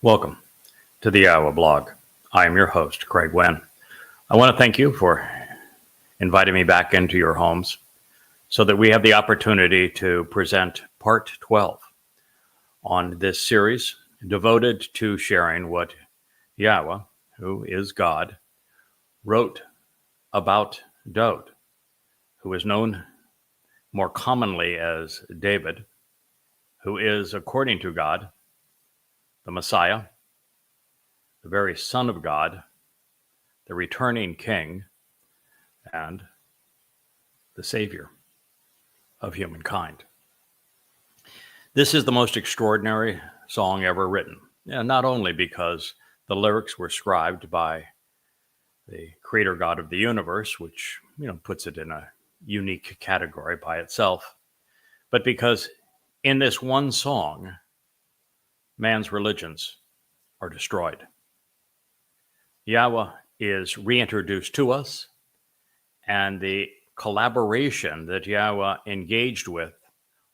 Welcome to the Yahowah blog. I am your host, Craig Winn. I want to thank you for inviting me back into your homes so that we have the opportunity to present part 12 on this series devoted to sharing what Yahweh, who is God, wrote about Dowd, who is known more commonly as David, who is, according to God, the Messiah, the very Son of God, the returning King, and the Savior of humankind. This is the most extraordinary song ever written, not only because the lyrics were scribed by the Creator God of the universe, which puts it in a unique category by itself, but because in this one song, man's religions are destroyed. Yahweh is reintroduced to us, and the collaboration that Yahweh engaged with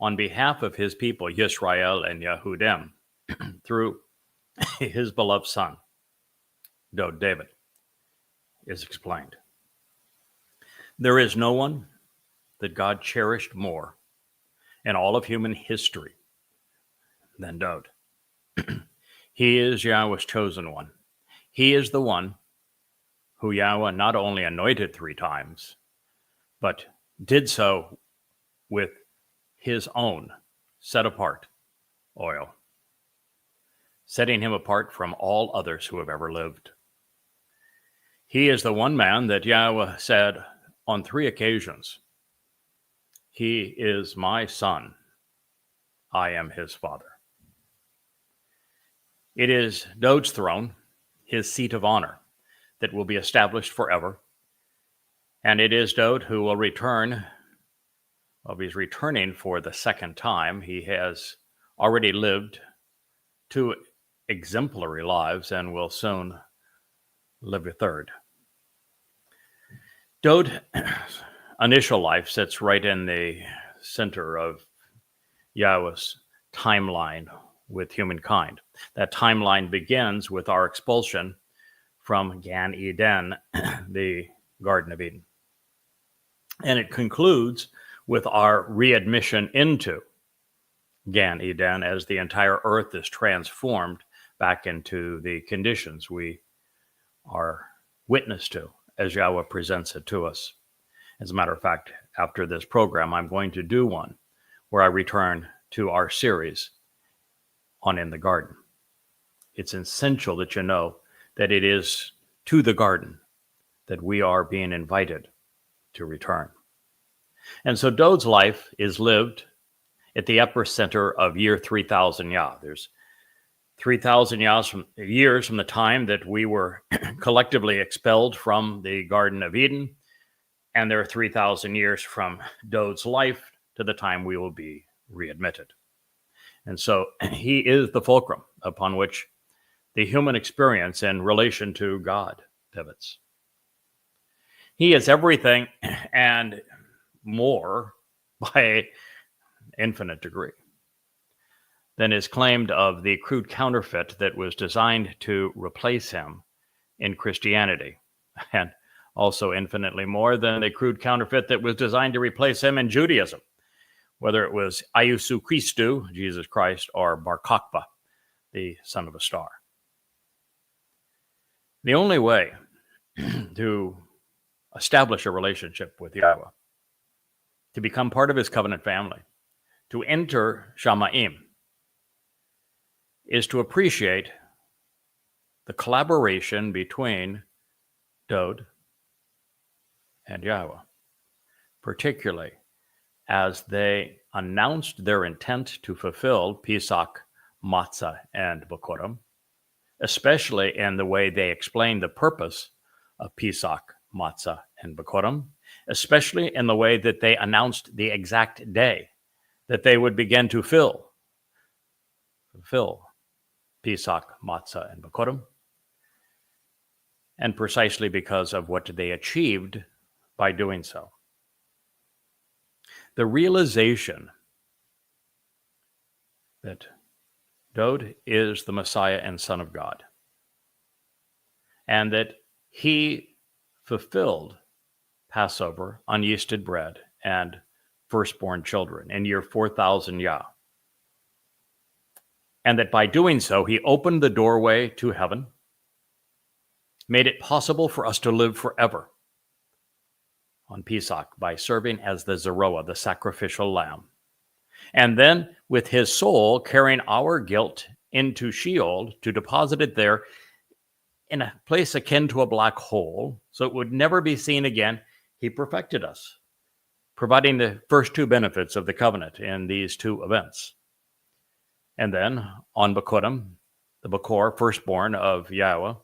on behalf of his people, Yisrael and Yehudim, through his beloved son, Dowd David, is explained. There is no one that God cherished more in all of human history than Dowd. He is Yahweh's chosen one. He is the one who Yahweh not only anointed 3 times, but did so with his own set-apart oil, setting him apart from all others who have ever lived. He is the one man that Yahweh said on 3 occasions, "He is my son, I am his father." It is Dowd's throne, his seat of honor, that will be established forever. And it is Dowd who will return. Well, he's returning for the second time. He has already lived 2 exemplary lives and will soon live a third. Dowd's initial life sits right in the center of Yahweh's timeline with humankind. That timeline begins with our expulsion from Gan Eden, the Garden of Eden. And it concludes with our readmission into Gan Eden as the entire earth is transformed back into the conditions we are witness to as Yahweh presents it to us. As a matter of fact, after this program, I'm going to do one where I return to our series on In the Garden. It's essential that you know that it is to the garden that we are being invited to return. And so Dowd's life is lived at the epicenter of year 3000 Yah. There's 3000 years from the time that we were collectively expelled from the Garden of Eden, and there are 3000 years from Dowd's life to the time we will be readmitted. And so he is the fulcrum upon which the human experience in relation to God pivots. He is everything and more by infinite degree than is claimed of the crude counterfeit that was designed to replace him in Christianity, and also infinitely more than the crude counterfeit that was designed to replace him in Judaism, whether it was Iesu Christu, Jesus Christ, or Bar Kokhba, the son of a star. The only way to establish a relationship with Yahweh, to become part of his covenant family, to enter Shamaim, is to appreciate the collaboration between Dowd and Yahweh, particularly as they announced their intent to fulfill Pesach, Matzah, and Bokorim, especially in the way they explained the purpose of Pesach, Matzah, and Bokorim, especially in the way that they announced the exact day that they would begin to fulfill Pesach, Matzah, and Bokorim, and precisely because of what they achieved by doing so. The realization that Dowd is the Messiah and Son of God, and that he fulfilled Passover, unyeasted bread, and firstborn children in year 4000 Yah. And that by doing so, he opened the doorway to heaven, made it possible for us to live forever on Pesach by serving as the Zeroah, the sacrificial lamb. And then with his soul carrying our guilt into Sheol to deposit it there in a place akin to a black hole, so it would never be seen again, he perfected us, providing the first two benefits of the covenant in these two events. And then on Bekurim, the Bekor, firstborn of Yahweh,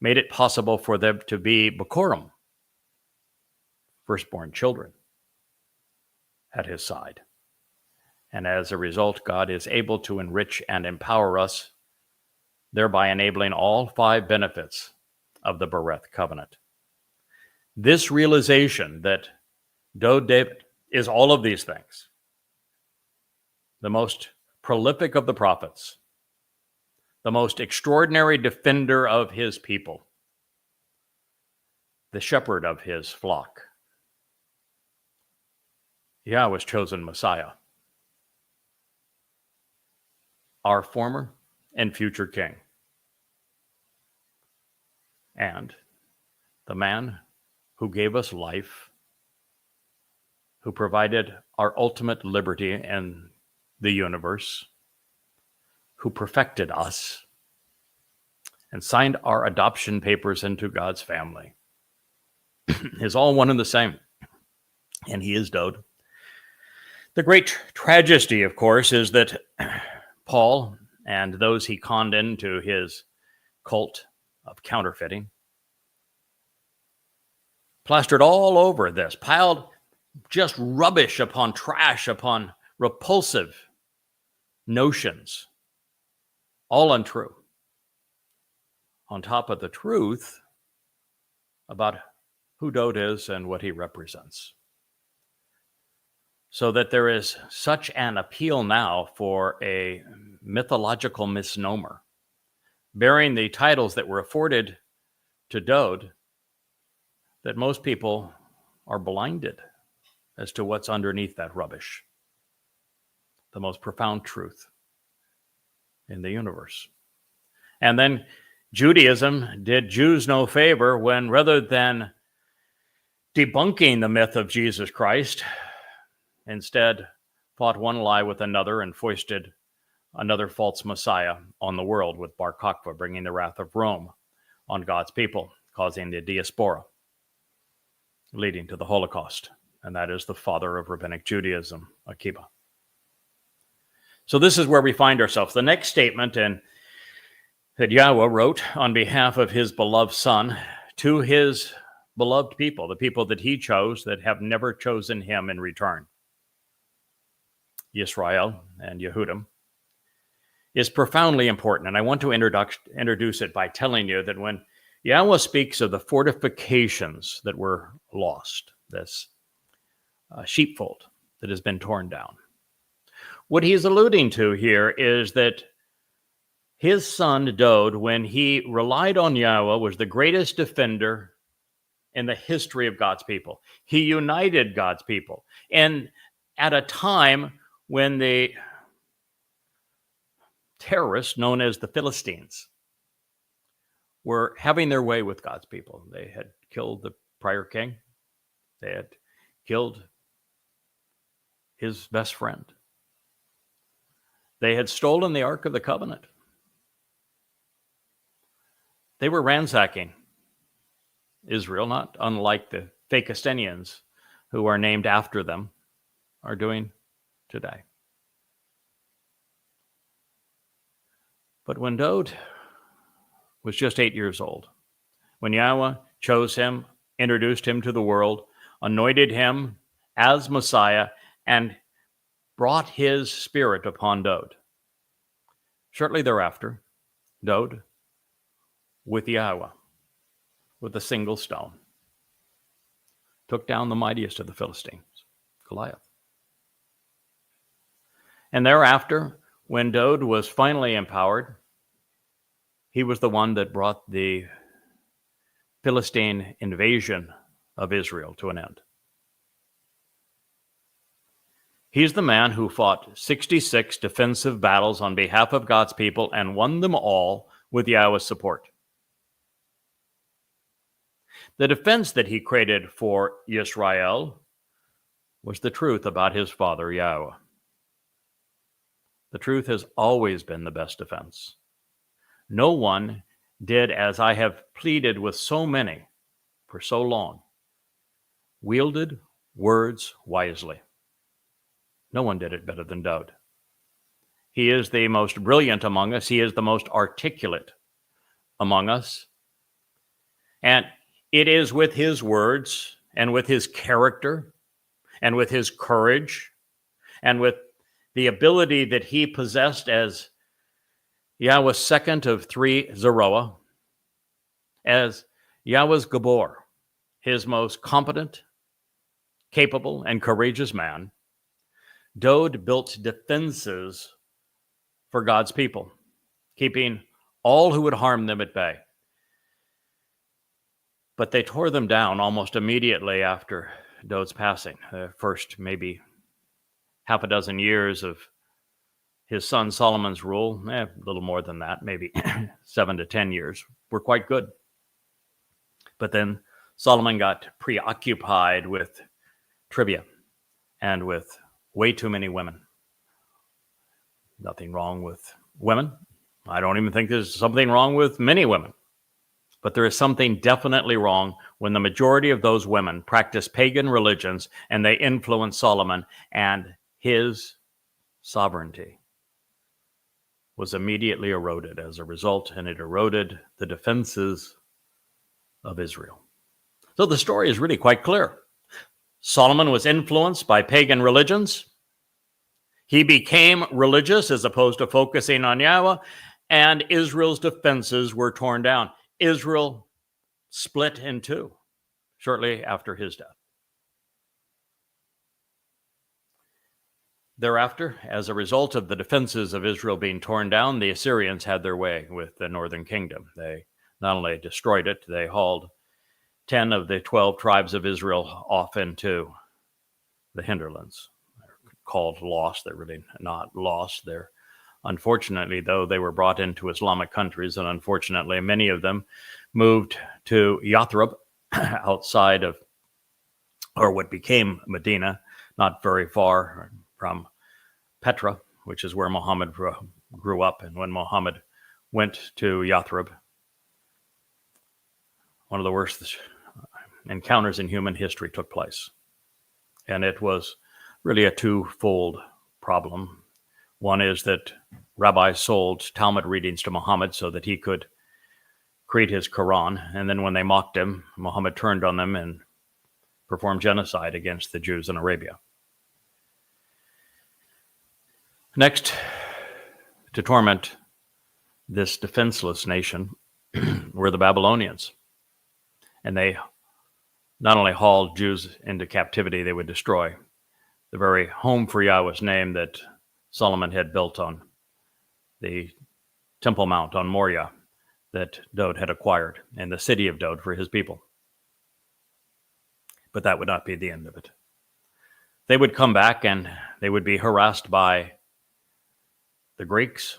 made it possible for them to be Bekurim, firstborn children, at his side. And as a result, God is able to enrich and empower us, thereby enabling all five benefits of the Bereth covenant. This realization that Dowd David is all of these things, the most prolific of the prophets, the most extraordinary defender of his people, the shepherd of his flock, Yahweh's chosen Messiah, our former and future king, and the man who gave us life, who provided our ultimate liberty in the universe, who perfected us and signed our adoption papers into God's family, is all one and the same. And he is Dowd. The great tragedy, of course, is that Paul and those he conned into his cult of counterfeiting plastered all over this, piled just rubbish upon trash, upon repulsive notions, all untrue, on top of the truth about who Dowd is and what he represents. So that there is such an appeal now for a mythological misnomer, bearing the titles that were afforded to Dowd, that most people are blinded as to what's underneath that rubbish, the most profound truth in the universe. And then Judaism did Jews no favor when, rather than debunking the myth of Jesus Christ, instead fought one lie with another and foisted another false Messiah on the world, with Bar Kokhba bringing the wrath of Rome on God's people, causing the diaspora, leading to the Holocaust. And that is the father of Rabbinic Judaism, Akiba. So this is where we find ourselves. The next statement that Yahweh wrote on behalf of his beloved Son to his beloved people, the people that he chose that have never chosen him in return, Yisrael and Yehudim, is profoundly important. And I want to introduce it by telling you that when Yahweh speaks of the fortifications that were lost, this sheepfold that has been torn down, what he's alluding to here is that his son Dowd, when he relied on Yahweh, was the greatest defender in the history of God's people. He united God's people. And at a time when the terrorists known as the Philistines were having their way with God's people. They had killed the prior king. They had killed his best friend. They had stolen the Ark of the Covenant. They were ransacking Israel, not unlike the Fakistinians who are named after them are doing today. But when Dowd was just 8 years old, when Yahweh chose him, introduced him to the world, anointed him as Messiah, and brought his spirit upon Dowd, shortly thereafter, Dowd, with Yahweh, with a single stone, took down the mightiest of the Philistines, Goliath. And thereafter, When Dowd was finally empowered, he was the one that brought the Philistine invasion of Israel to an end. He's the man who fought 66 defensive battles on behalf of God's people and won them all with Yahweh's support. The defense that he created for Israel was the truth about his father, Yahweh. The truth has always been the best defense. No one did as I have pleaded with so many for so long, wielded words wisely. No one did it better than Dowd. He is the most brilliant among us. He is the most articulate among us. And it is with his words and with his character and with his courage and with the ability that he possessed as Yahweh's second of three Zeroah, as Yahweh's Gabor, his most competent, capable, and courageous man. Dowd built defenses for God's people, keeping all who would harm them at bay. But they tore them down almost immediately after Dowd's passing. The first maybe half a dozen years of his son Solomon's rule, a little more than that, maybe 7 to 10 years, were quite good. But then Solomon got preoccupied with trivia and with way too many women. Nothing wrong with women. I don't even think there's something wrong with many women. But there is something definitely wrong when the majority of those women practice pagan religions and they influence Solomon, and his sovereignty was immediately eroded as a result, and it eroded the defenses of Israel. So the story is really quite clear. Solomon was influenced by pagan religions. He became religious as opposed to focusing on Yahweh, and Israel's defenses were torn down. Israel split in two shortly after his death. Thereafter, as a result of the defenses of Israel being torn down, the Assyrians had their way with the northern kingdom. They not only destroyed it, they hauled 10 of the 12 tribes of Israel off into the hinterlands. They're called lost. They're really not lost. They're, unfortunately, though, they were brought into Islamic countries, and unfortunately, many of them moved to Yathrib, outside of, or what became Medina, not very far from Petra, which is where Muhammad grew up. And when Muhammad went to Yathrib, one of the worst encounters in human history took place. And it was really a twofold problem. One is that rabbis sold Talmud readings to Muhammad so that he could create his Quran. And then when they mocked him, Muhammad turned on them and performed genocide against the Jews in Arabia. Next, to torment this defenseless nation were the Babylonians. And they not only hauled Jews into captivity, they would destroy the very home for Yahweh's name that Solomon had built on the Temple Mount on Moriah that Dowd had acquired, and the city of Dowd for his people. But that would not be the end of it. They would come back and they would be harassed by the Greeks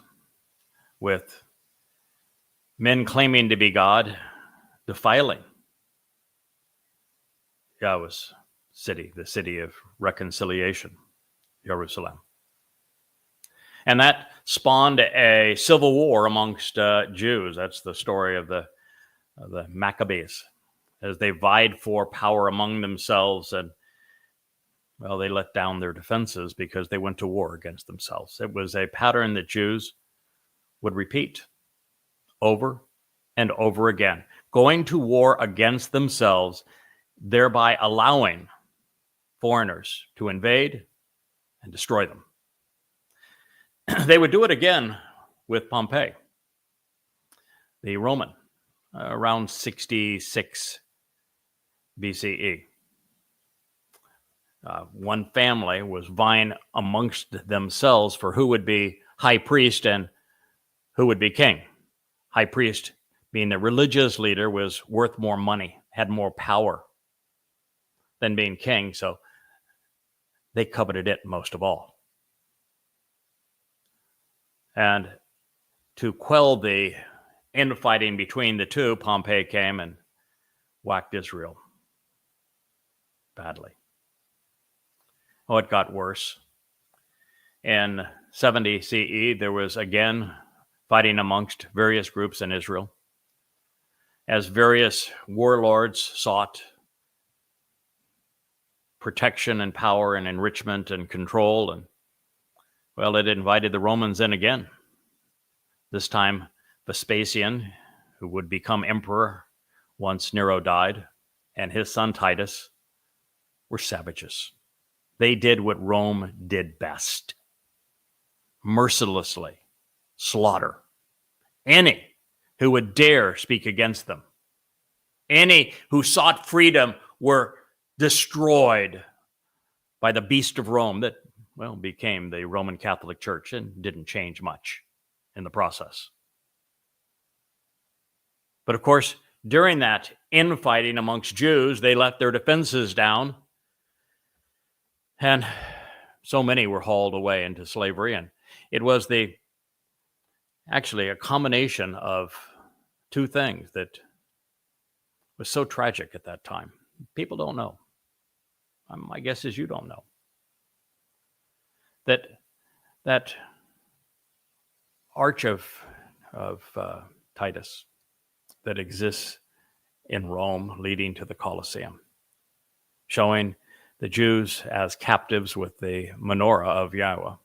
with men claiming to be God, defiling Yahweh's city, the city of reconciliation, Jerusalem. And that spawned a civil war amongst Jews. That's the story of the Maccabees, as they vied for power among themselves. And, well, they let down their defenses because they went to war against themselves. It was a pattern that Jews would repeat over and over again, going to war against themselves, thereby allowing foreigners to invade and destroy them. They would do it again with Pompey, the Roman, around 66 BCE. One family was vying amongst themselves for who would be high priest and who would be king. High priest, being the religious leader, was worth more money, had more power than being king, so they coveted it most of all. And to quell the infighting between the two, Pompey came and whacked Israel badly. Oh, it got worse. In 70 CE, there was again fighting amongst various groups in Israel, as various warlords sought protection and power and enrichment and control. And, well, it invited the Romans in again. This time, Vespasian, who would become emperor once Nero died, and his son Titus were savages. They did what Rome did best: mercilessly slaughter any who would dare speak against them. Any who sought freedom were destroyed by the beast of Rome that, well, became the Roman Catholic Church and didn't change much in the process. But of course, during that infighting amongst Jews, they let their defenses down, and so many were hauled away into slavery. And it was actually a combination of two things that was so tragic at that time. People don't know. My guess is you don't know. That arch of Titus that exists in Rome, leading to the Colosseum, showing the Jews as captives with the menorah of Yahweh.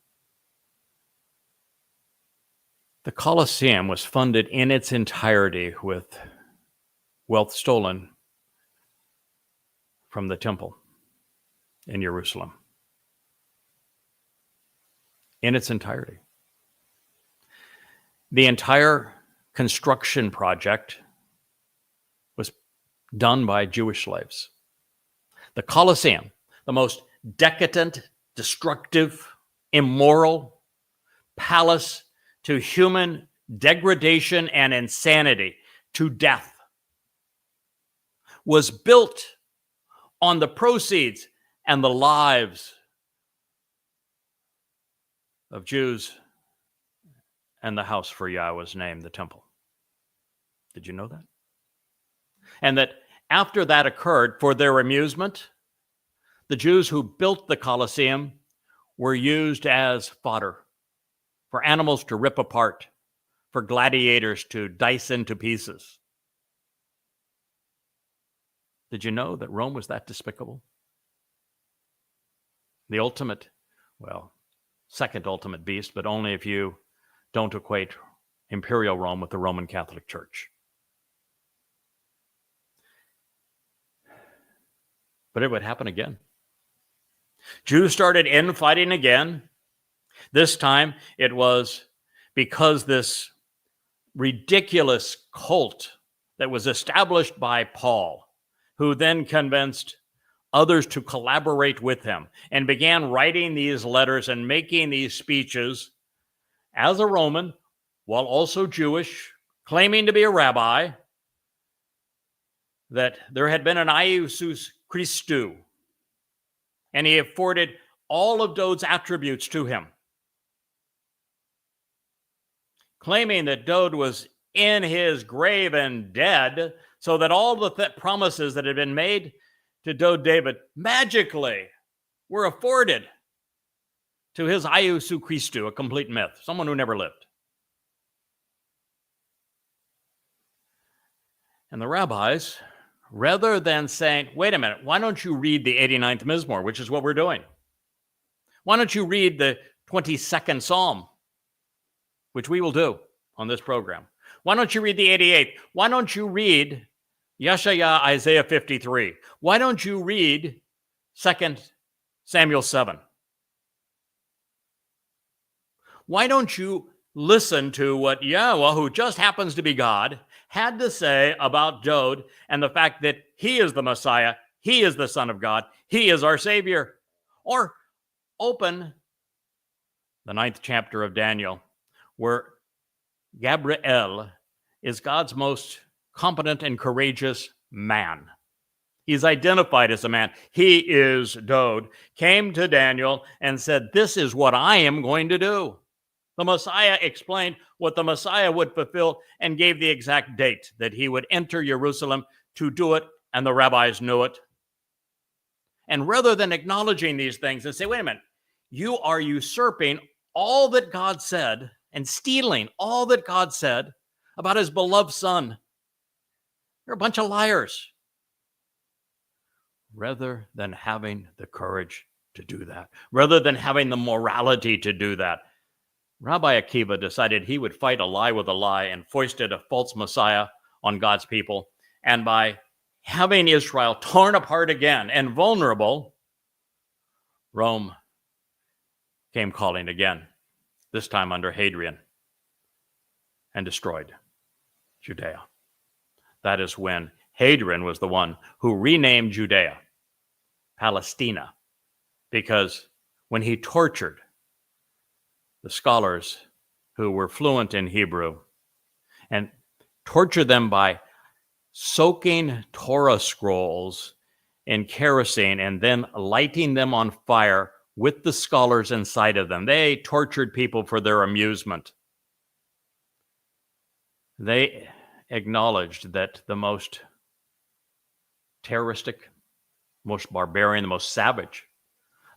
The Colosseum was funded in its entirety with wealth stolen from the temple in Jerusalem. In its entirety. The entire construction project was done by Jewish slaves. The Colosseum, the most decadent, destructive, immoral palace to human degradation and insanity, to death, was built on the proceeds and the lives of Jews and the house for Yahweh's name, the temple. Did you know that? And that after that occurred, for their amusement, the Jews who built the Colosseum were used as fodder for animals to rip apart, for gladiators to dice into pieces. Did you know that Rome was that despicable? The ultimate, well, second ultimate beast, but only if you don't equate imperial Rome with the Roman Catholic Church. But it would happen again. Jews started infighting again. This time it was because this ridiculous cult that was established by Paul, who then convinced others to collaborate with him and began writing these letters and making these speeches as a Roman, while also Jewish, claiming to be a rabbi, that there had been an Iusus Christou, and he afforded all of Dowd's attributes to him, claiming that Dowd was in his grave and dead, so that all the promises that had been made to Dowd David magically were afforded to his Iusus Christou, a complete myth, someone who never lived. And the rabbis, rather than saying, wait a minute, why don't you read the 89th Mizmor, which is what we're doing? Why don't you read the 22nd Psalm, which we will do on this program? Why don't you read the 88th? Why don't you read Yeshaya, Isaiah 53? Why don't you read 2 Samuel 7? Why don't you listen to what Yahweh, who just happens to be God, had to say about Dowd and the fact that he is the Messiah, he is the Son of God, he is our Savior? Or open the 9th chapter of Daniel where Gabriel is God's most competent and courageous man. He's identified as a man. He is Dowd, came to Daniel and said, "This is what I am going to do." The Messiah explained what the Messiah would fulfill and gave the exact date that he would enter Jerusalem to do it, and the rabbis knew it. And rather than acknowledging these things and say, wait a minute, you are usurping all that God said and stealing all that God said about his beloved son. You're a bunch of liars. Rather than having the courage to do that, rather than having the morality to do that, Rabbi Akiva decided he would fight a lie with a lie and foisted a false Messiah on God's people. And by having Israel torn apart again and vulnerable, Rome came calling again, this time under Hadrian, and destroyed Judea. That is when Hadrian was the one who renamed Judea Palestina, because when he tortured the scholars who were fluent in Hebrew and tortured them by soaking Torah scrolls in kerosene and then lighting them on fire with the scholars inside of them. They tortured people for their amusement. They acknowledged that the most terroristic, most barbarian, the most savage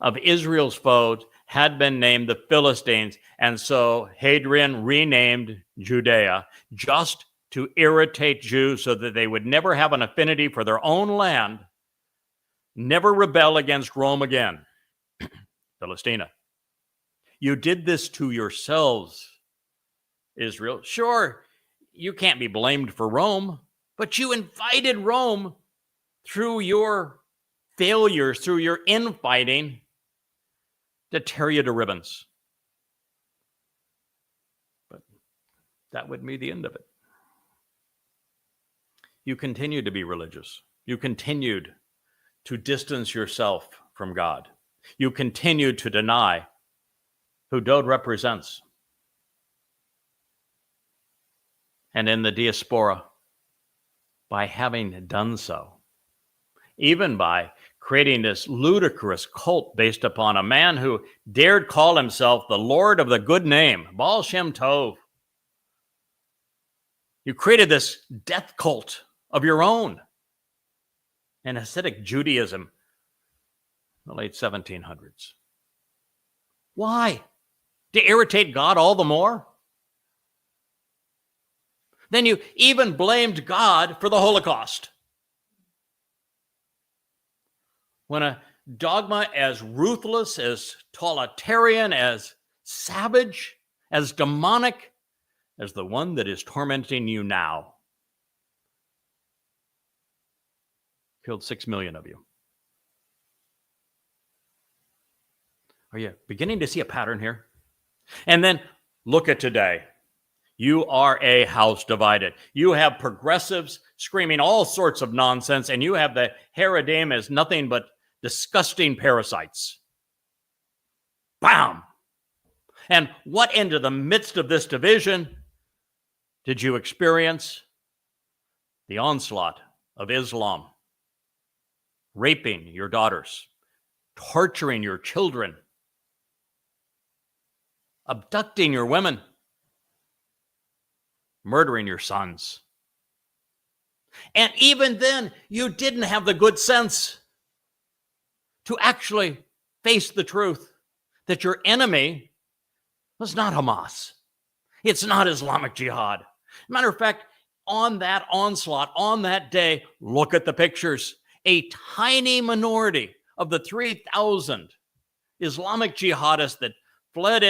of Israel's foes had been named the Philistines. And so Hadrian renamed Judea just to irritate Jews so that they would never have an affinity for their own land, never rebel against Rome again. Philistina. You did this to yourselves, Israel. Sure, you can't be blamed for Rome, but you invited Rome through your failures, through your infighting, to tear you to ribbons. But that would be the end of it. You continued to be religious. You continued to distance yourself from God. You continued to deny who Dowd represents. And in the diaspora, by having done so, even by creating this ludicrous cult based upon a man who dared call himself the Lord of the good name, Baal Shem Tov. You created this death cult of your own, an Hasidic Judaism in the late 1700s. Why? To irritate God all the more? Then you even blamed God for the Holocaust. When a dogma as ruthless, as totalitarian, as savage, as demonic as the one that is tormenting you now killed 6 million of you. Are you beginning to see a pattern here? And then look at today. You are a house divided. You have progressives screaming all sorts of nonsense, and you have the Haredim as nothing but disgusting parasites. Bam! And what into the midst of this division did you experience? The onslaught of Islam, raping your daughters, torturing your children, abducting your women, murdering your sons. And even then, you didn't have the good sense to actually face the truth that your enemy was not Hamas. It's not Islamic Jihad. Matter of fact, on that onslaught, on that day, look at the pictures. A tiny minority of the 3,000 Islamic jihadists that fled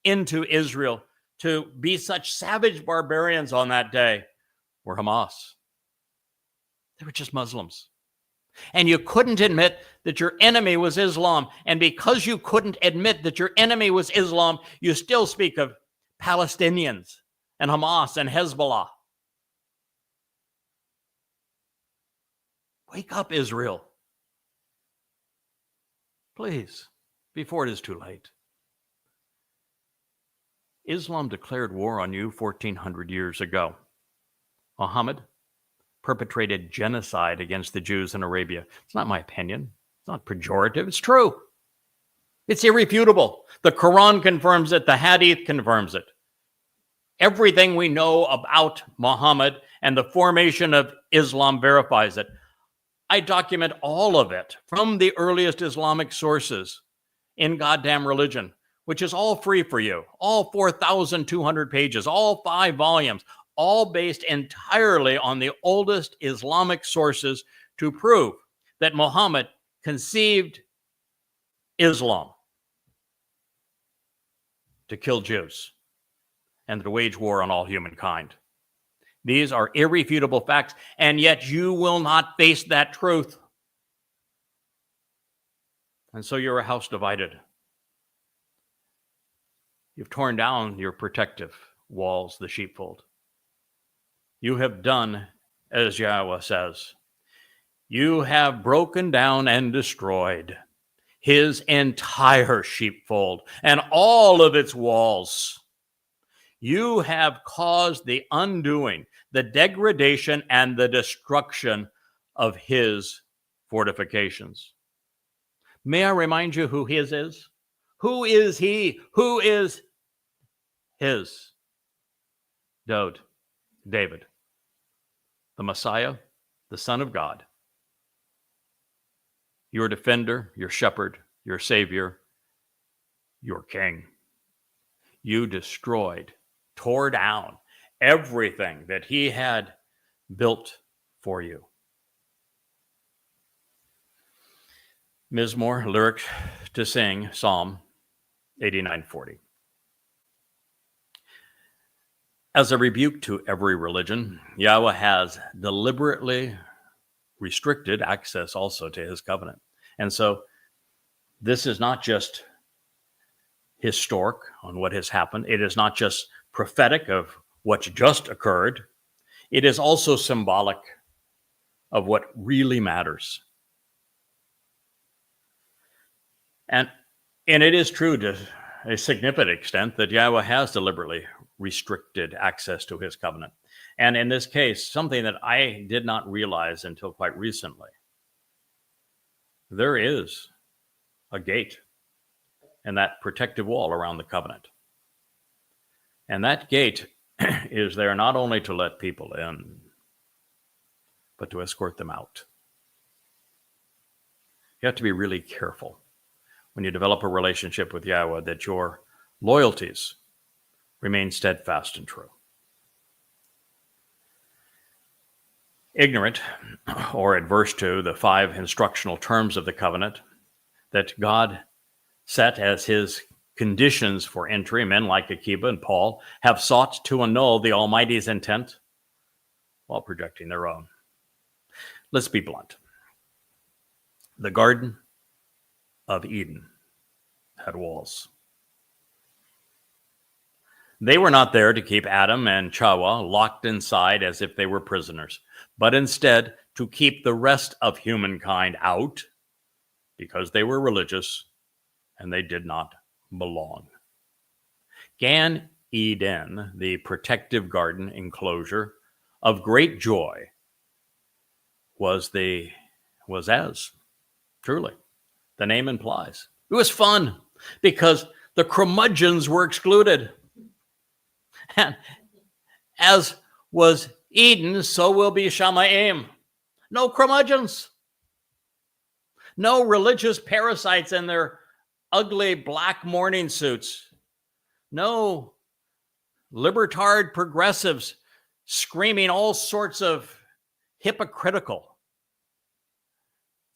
into Israel to be such savage barbarians on that day were Hamas. They were just Muslims. And you couldn't admit that your enemy was Islam. And because you couldn't admit that your enemy was Islam, you still speak of Palestinians and Hamas and Hezbollah. Wake up, Israel. Please, before it is too late. Islam declared war on you 1400 years ago. Muhammad perpetrated genocide against the Jews in Arabia. It's not my opinion. It's not pejorative. It's true. It's irrefutable. The Quran confirms it. The Hadith confirms it. Everything we know about Muhammad and the formation of Islam verifies it. I document all of it from the earliest Islamic sources in Goddamn Religion, which is all free for you. All 4,200 pages, all 5 volumes, all based entirely on the oldest Islamic sources to prove that Muhammad conceived Islam to kill Jews and to wage war on all humankind. These are irrefutable facts, and yet you will not face that truth. And so you're a house divided. You've torn down your protective walls, the sheepfold. You have done as Yahweh says. You have broken down and destroyed his entire sheepfold and all of its walls. You have caused the undoing, the degradation, and the destruction of his fortifications. May I remind you who his is? Who is he? Who is his? Dowd, David, the Messiah, the Son of God, your defender, your shepherd, your savior, your king. You destroyed, tore down everything that he had built for you. Mizmor, lyric to sing, Psalm 89:40. As a rebuke to every religion, Yahweh has deliberately restricted access also to his covenant. And so this is not just historic on what has happened. It is not just prophetic of what just occurred. It is also symbolic of what really matters. And it is true to a significant extent that Yahweh has deliberately restricted access to his covenant. And in this case, something that I did not realize until quite recently, there is a gate and that protective wall around the covenant. And that gate is there not only to let people in, but to escort them out. You have to be really careful when you develop a relationship with Yahweh that your loyalties remain steadfast and true. Ignorant or adverse to the 5 instructional terms of the covenant that God set as his conditions for entry, men like Akiba and Paul have sought to annul the Almighty's intent while projecting their own. Let's be blunt. The Garden of Eden had walls. They were not there to keep Adam and Chawah locked inside as if they were prisoners, but instead to keep the rest of humankind out because they were religious and they did not belong. Gan Eden, the protective garden enclosure of great joy, was as truly the name implies. It was fun because the curmudgeons were excluded. And as was Eden, so will be Shamayim. No curmudgeons. No religious parasites in their ugly black morning suits. No libertard progressives screaming all sorts of hypocritical,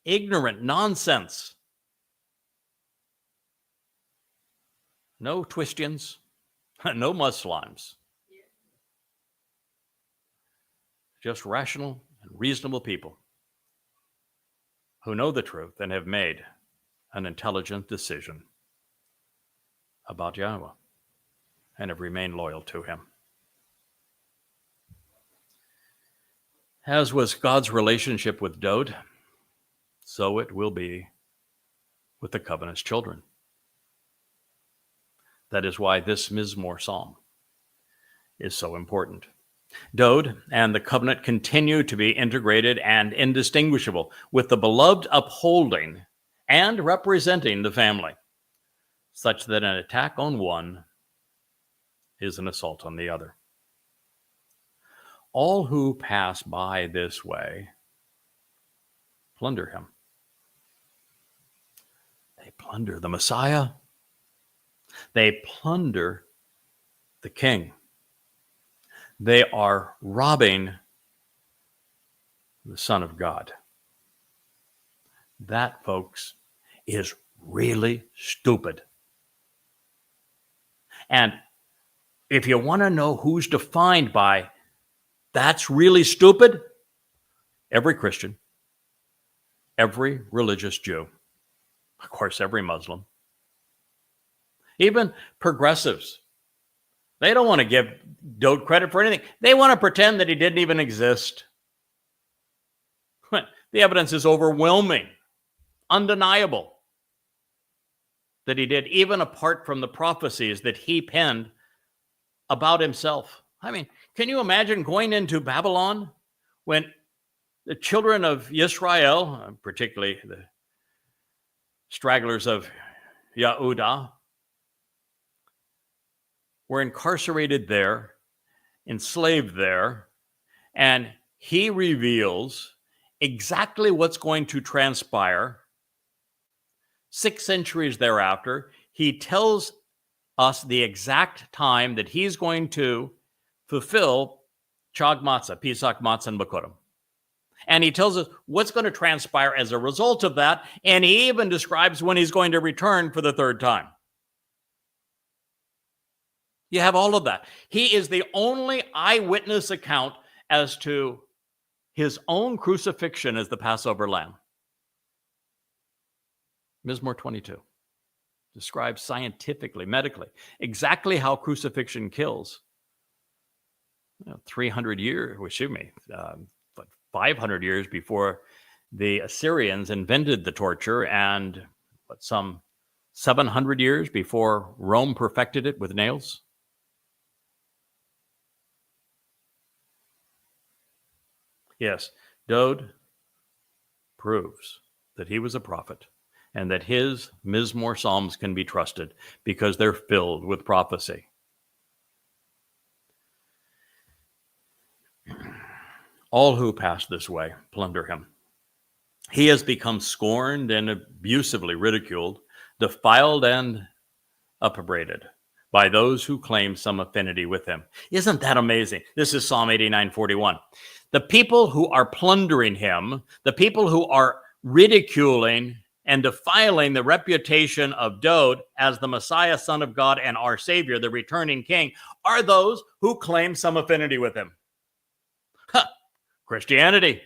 ignorant nonsense. No Twistians, no Muslims. Just rational and reasonable people who know the truth and have made an intelligent decision about Yahweh and have remained loyal to him. As was God's relationship with Dowd, so it will be with the covenant's children. That is why this Mizmor psalm is so important. Dowd and the covenant continue to be integrated and indistinguishable, with the beloved upholding and representing the family, such that an attack on one is an assault on the other. All who pass by this way plunder him. They plunder the Messiah. They plunder the King. They are robbing the Son of God. That, folks, is really stupid. And if you want to know who's defined by that's really stupid, every Christian, every religious Jew, of course, every Muslim, even progressives. They don't want to give Dowd credit for anything. They want to pretend that he didn't even exist. The evidence is overwhelming, undeniable, that he did, even apart from the prophecies that he penned about himself. I mean, can you imagine going into Babylon when the children of Israel, particularly the stragglers of Yehuda, were incarcerated there, enslaved there, and he reveals exactly what's going to transpire 6 centuries thereafter. He tells us the exact time that he's going to fulfill Chag Matzah, Pesach Matzah, and Bakurim. And he tells us what's going to transpire as a result of that, and he even describes when he's going to return for the 3rd time. You have all of that. He is the only eyewitness account as to his own crucifixion as the Passover lamb. Mizmor 22 describes scientifically, medically, exactly how crucifixion kills. 300 years, 500 years before the Assyrians invented the torture, and some 700 years before Rome perfected it with nails. Yes, Dowd proves that he was a prophet and that his Mizmor psalms can be trusted because they're filled with prophecy. All who pass this way plunder him. He has become scorned and abusively ridiculed, defiled and upbraided by those who claim some affinity with him. Isn't that amazing? This is Psalm 89:41. The people who are plundering him, the people who are ridiculing and defiling the reputation of Dowd as the Messiah, Son of God, and our Savior, the returning King, are those who claim some affinity with him. Christianity,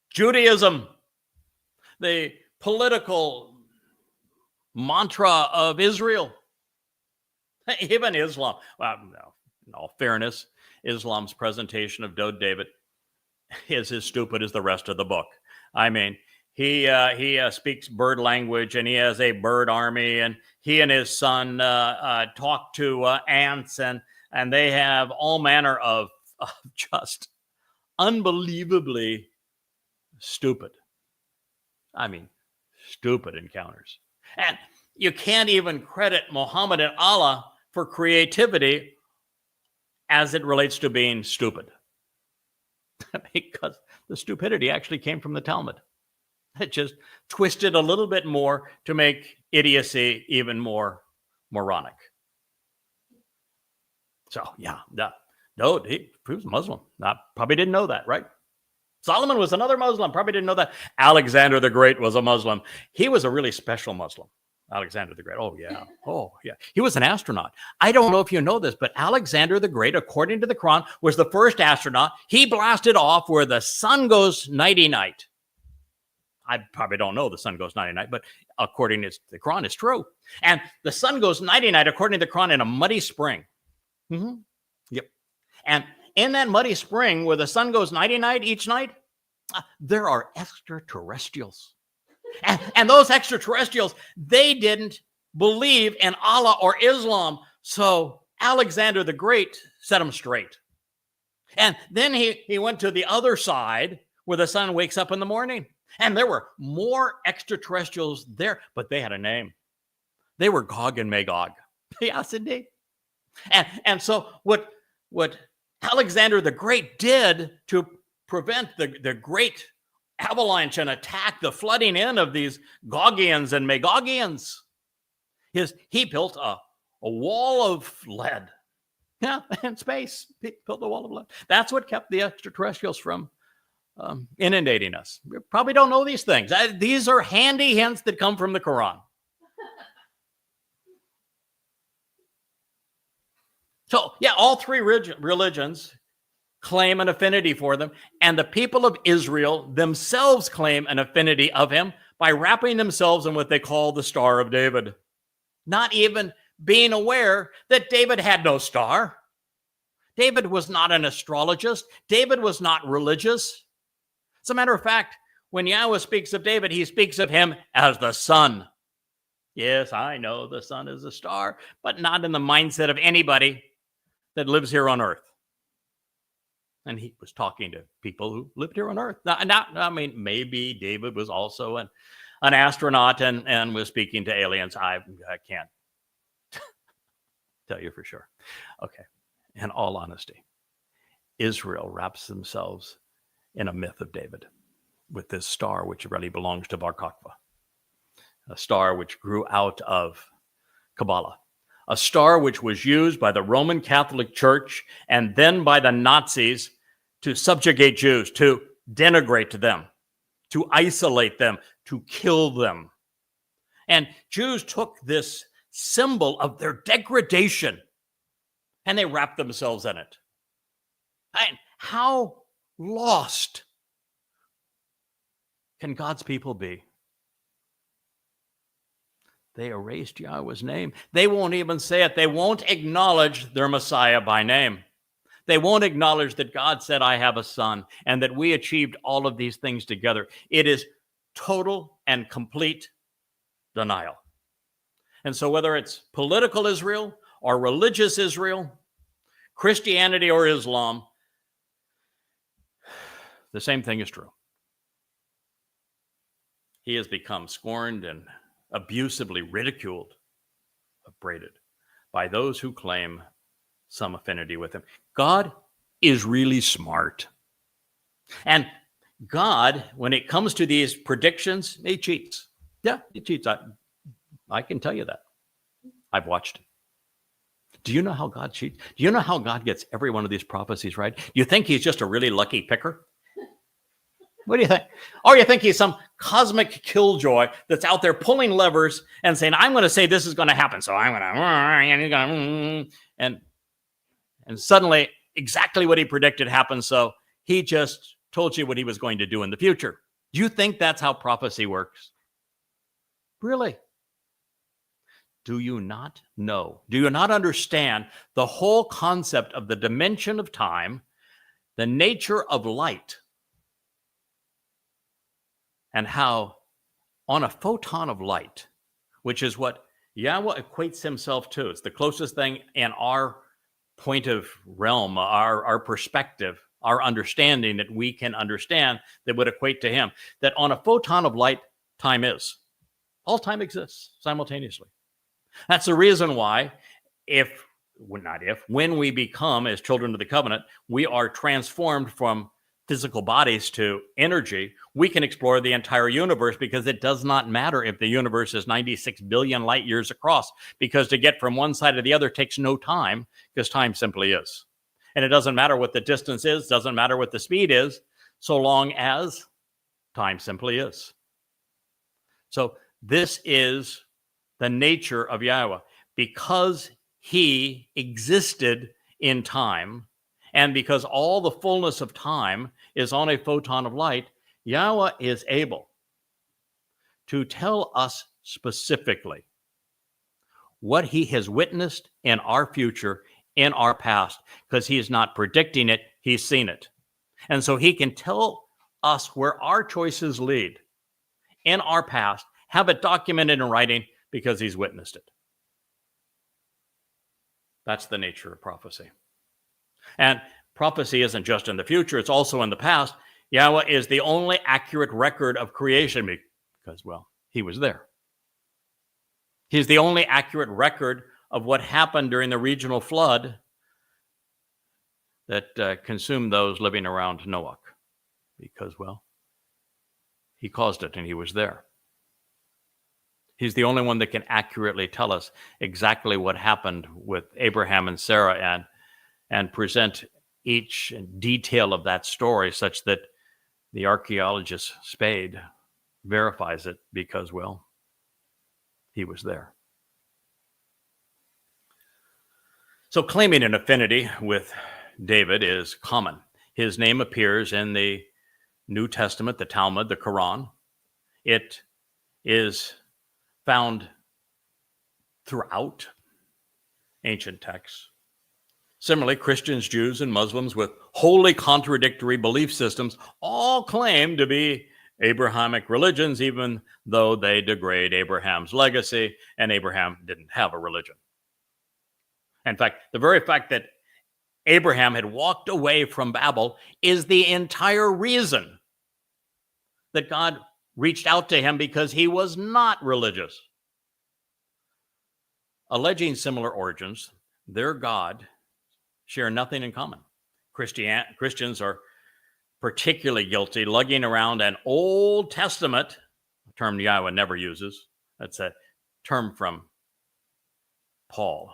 Judaism, the political mantra of Israel, even Islam. Well, no, in all fairness, Islam's presentation of Dowd David is as stupid as the rest of the book. I mean, he speaks bird language, and he has a bird army, and he and his son talk to ants, and they have all manner of just unbelievably stupid encounters. And you can't even credit Muhammad and Allah for creativity as it relates to being stupid, because the stupidity actually came from the Talmud. It just twisted a little bit more to make idiocy even more moronic. So, yeah, Dowd, he was Muslim. Probably didn't know that, right? Solomon was another Muslim. Probably didn't know that. Alexander the Great was a Muslim. He was a really special Muslim. Alexander the Great. Oh, yeah. He was an astronaut. I don't know if you know this, but Alexander the Great, according to the Quran, was the first astronaut. He blasted off where the sun goes nighty-night. I probably don't know the sun goes nighty-night, but according to the Quran, it's true. And the sun goes nighty-night, according to the Quran, in a muddy spring. Mm-hmm. Yep. And in that muddy spring where the sun goes nighty-night each night, there are extraterrestrials. And those extraterrestrials, they didn't believe in Allah or Islam. So Alexander the Great set him straight. And then he went to the other side where the sun wakes up in the morning. And there were more extraterrestrials there, but they had a name. They were Gog and Magog. Yes, indeed. And so what Alexander the Great did to prevent the great avalanche and attack, the flooding in of these Gogians and Magogians, he built a wall of lead. Yeah, in space. He built a wall of lead. That's what kept the extraterrestrials from inundating us. We probably don't know these things. These are handy hints that come from the Quran. So, yeah, all three religions claim an affinity for them, and the people of Israel themselves claim an affinity of him by wrapping themselves in what they call the Star of David, not even being aware that David had no star. David was not an astrologist. David was not religious. As a matter of fact, when Yahweh speaks of David, he speaks of him as the sun. Yes, I know the sun is a star, but not in the mindset of anybody that lives here on earth. And he was talking to people who lived here on earth. I mean, maybe David was also an astronaut and was speaking to aliens. I can't tell you for sure. Okay. In all honesty, Israel wraps themselves in a myth of David with this star, which really belongs to Bar Kokhba, a star which grew out of Kabbalah, a star which was used by the Roman Catholic Church and then by the Nazis to subjugate Jews, to denigrate them, to isolate them, to kill them. And Jews took this symbol of their degradation and they wrapped themselves in it. And how lost can God's people be? They erased Yahweh's name. They won't even say it. They won't acknowledge their Messiah by name. They won't acknowledge that God said, I have a son, and that we achieved all of these things together. It is total and complete denial. And so whether it's political Israel or religious Israel, Christianity or Islam, the same thing is true. He has become scorned and abusively ridiculed, upbraided by those who claim some affinity with him. God is really smart. And God, when it comes to these predictions, he cheats. Yeah, he cheats. I can tell you that. I've watched him. Do you know how God cheats? Do you know how God gets every one of these prophecies right? Do you think he's just a really lucky picker? What do you think? Or you think he's some cosmic killjoy that's out there pulling levers and saying, I'm going to say this is going to happen, so I'm going to, and suddenly exactly what he predicted happened, so he just told you what he was going to do in the future. Do you think that's how prophecy works? Really? Do you not know? Do you not understand the whole concept of the dimension of time, the nature of light, and how on a photon of light, which is what Yahweh equates himself to, it's the closest thing in our point of realm, our perspective, our understanding that we can understand that would equate to him, that on a photon of light, time is. All time exists simultaneously. That's the reason why when we become as children of the covenant, we are transformed from physical bodies to energy, we can explore the entire universe, because it does not matter if the universe is 96 billion light years across, because to get from one side to the other takes no time, because time simply is. And it doesn't matter what the distance is, doesn't matter what the speed is, so long as time simply is. So this is the nature of Yahweh. Because he existed in time, and because all the fullness of time is on a photon of light, Yahweh is able to tell us specifically what he has witnessed in our future, in our past, because he is not predicting it, he's seen it. And so he can tell us where our choices lead in our past, have it documented in writing, because he's witnessed it. That's the nature of prophecy. And prophecy isn't just in the future, it's also in the past. Yahweh is the only accurate record of creation because, well, he was there. He's the only accurate record of what happened during the regional flood that consumed those living around Noah because, well, he caused it and he was there. He's the only one that can accurately tell us exactly what happened with Abraham and Sarah and present each detail of that story such that the archaeologist Spade verifies it because, well, he was there. So claiming an affinity with David is common. His name appears in the New Testament, the Talmud, the Quran. It is found throughout ancient texts. Similarly, Christians, Jews, and Muslims with wholly contradictory belief systems all claim to be Abrahamic religions, even though they degrade Abraham's legacy, and Abraham didn't have a religion. In fact, the very fact that Abraham had walked away from Babel is the entire reason that God reached out to him, because he was not religious. Alleging similar origins, their God share nothing in common. Christians are particularly guilty lugging around an Old Testament, a term Yahweh never uses. That's a term from Paul,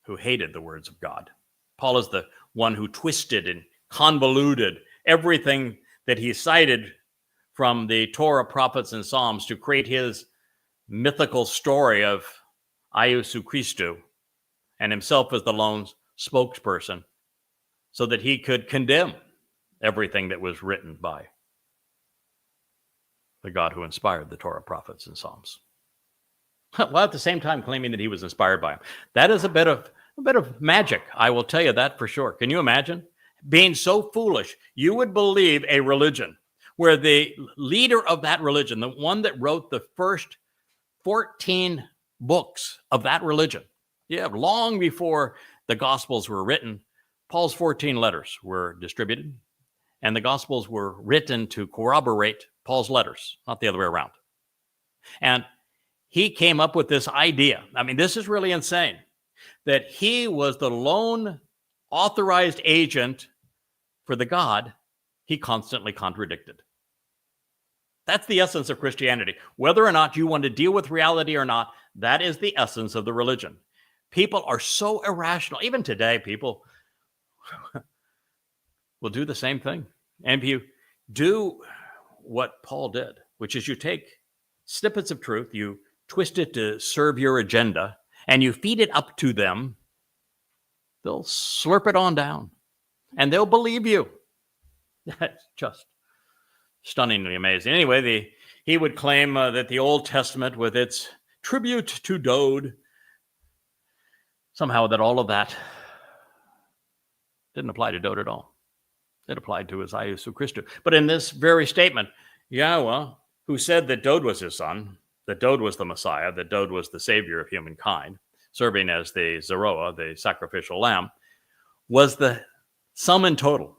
who hated the words of God. Paul is the one who twisted and convoluted everything that he cited from the Torah, prophets, and Psalms to create his mythical story of Iesu Christou and himself as the lone spokesperson so that he could condemn everything that was written by the God who inspired the Torah, prophets, and Psalms. While at the same time claiming that he was inspired by him. That is a bit of magic, I will tell you that for sure. Can you imagine being so foolish you would believe a religion where the leader of that religion, the one that wrote the first 14 books of that religion, long before the Gospels were written, Paul's 14 letters were distributed, and the Gospels were written to corroborate Paul's letters, not the other way around. And he came up with this idea. I mean, this is really insane, that he was the lone authorized agent for the God he constantly contradicted. That's the essence of Christianity. Whether or not you want to deal with reality or not, that is the essence of the religion. People are so irrational. Even today, people will do the same thing. And if you do what Paul did, which is you take snippets of truth, you twist it to serve your agenda, and you feed it up to them, they'll slurp it on down, and they'll believe you. That's just stunningly amazing. Anyway, he would claim that the Old Testament, with its tribute to Dowd, somehow that all of that didn't apply to Dowd at all. It applied to his Iesu Christou. But in this very statement, Yahweh, who said that Dowd was his son, that Dowd was the Messiah, that Dowd was the savior of humankind, serving as the Zeroah, the sacrificial lamb, was the sum and total.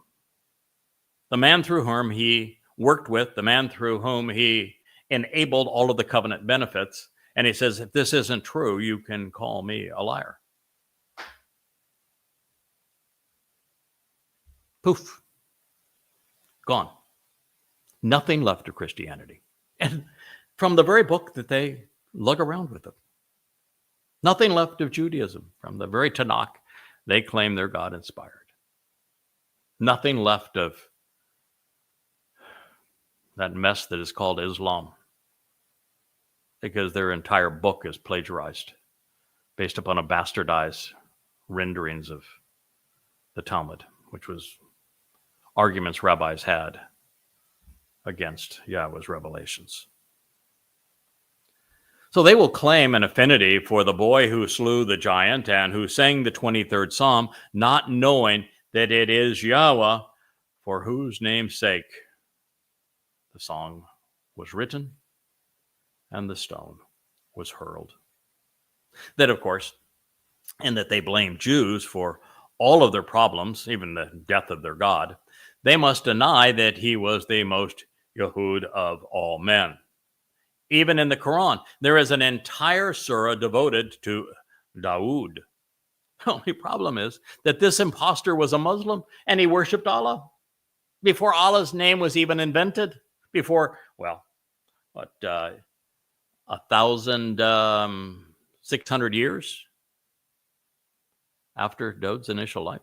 The man through whom he worked with, the man through whom he enabled all of the covenant benefits. And he says, if this isn't true, you can call me a liar. Poof. Gone. Nothing left of Christianity. And from the very book that they lug around with them. Nothing left of Judaism. From the very Tanakh they claim they're God inspired. Nothing left of that mess that is called Islam, because their entire book is plagiarized based upon a bastardized renderings of the Talmud, which was arguments rabbis had against Yahweh's revelations. So they will claim an affinity for the boy who slew the giant and who sang the 23rd Psalm, not knowing that it is Yahweh for whose name's sake the song was written and the stone was hurled. That, of course, and that they blame Jews for all of their problems, even the death of their God, they must deny that he was the most Yahud of all men. Even in the Quran, there is an entire surah devoted to Dowd. The only problem is that this impostor was a Muslim and he worshipped Allah before Allah's name was even invented, before, 1,600 years after Dowd's initial life.